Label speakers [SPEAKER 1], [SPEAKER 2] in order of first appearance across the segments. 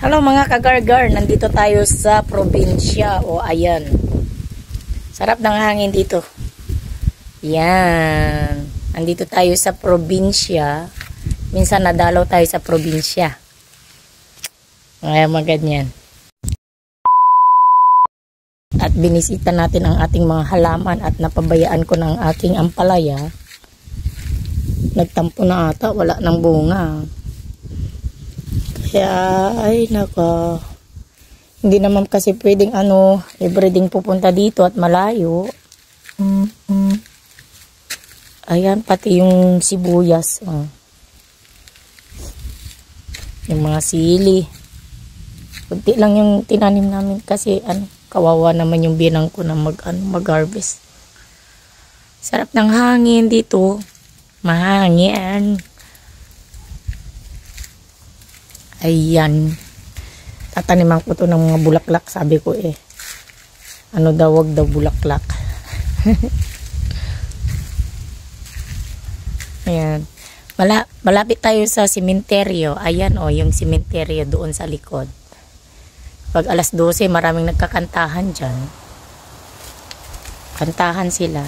[SPEAKER 1] Hello mga kagargar, nandito tayo sa probinsya. O ayan, sarap ng hangin dito. Yan, nandito tayo sa probinsya. Minsan nadalaw tayo sa probinsya. Ngayon maganyan. At binisita natin ang ating mga halaman at napabayaan ko ng aking ampalaya. Nagtampo na ata, wala ng bunga. Kaya, ay nako. Hindi naman kasi pwedeng everyday pupunta dito at malayo. Ayan, pati yung sibuyas. Yung mga sili. Kunti lang yung tinanim namin kasi kawawa naman yung binang ko na mag-harvest. Sarap ng hangin dito. Mahangin. Ayan. Tataniman ko to ng mga bulaklak, sabi ko eh. Wag daw bulaklak. Ayan. Malapit tayo sa sementeryo. Ayan yung sementeryo doon sa likod. Pag alas 12, maraming nagkakantahan dyan. Kantahan sila.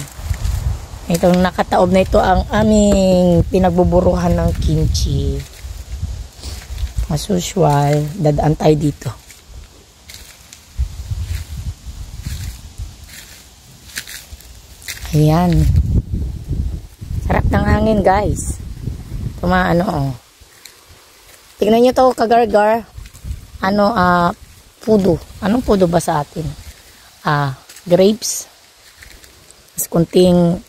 [SPEAKER 1] Itong nakataob na ito ang aming pinagbuburuhan ng kimchi. As usual, dadaan tayo dito. Ayan. Sarap ng hangin, guys. Tingnan nyo to, kagargar. Pudo. Anong pudo ba sa atin? Grapes. Mas kunting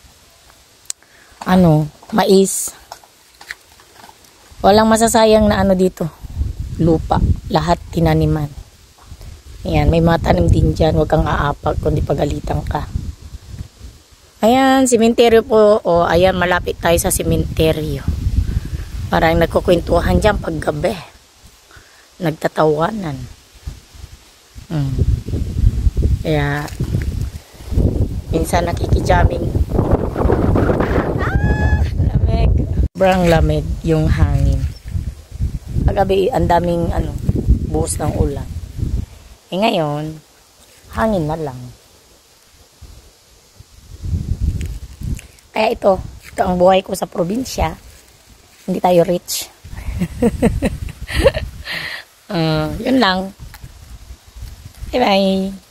[SPEAKER 1] mais. Walang masasayang na dito. Lupa. Lahat tinaniman. Ayan, may mga tanim din dyan. Huwag kang aapag kundi pagalitan ka. Ayan, sementeryo po. Ayan, malapit tayo sa sementeryo. Parang nagkukwentuhan dyan pag gabi. Nagtatawanan. Kaya, minsan nakikijaming. Lamig. Sobrang lamig yung hangin. Paggabi, ang daming buhos ng ulan. Ngayon, hangin na lang. Kaya ito ang buhay ko sa probinsya. Hindi tayo rich. Yun lang. Bye bye.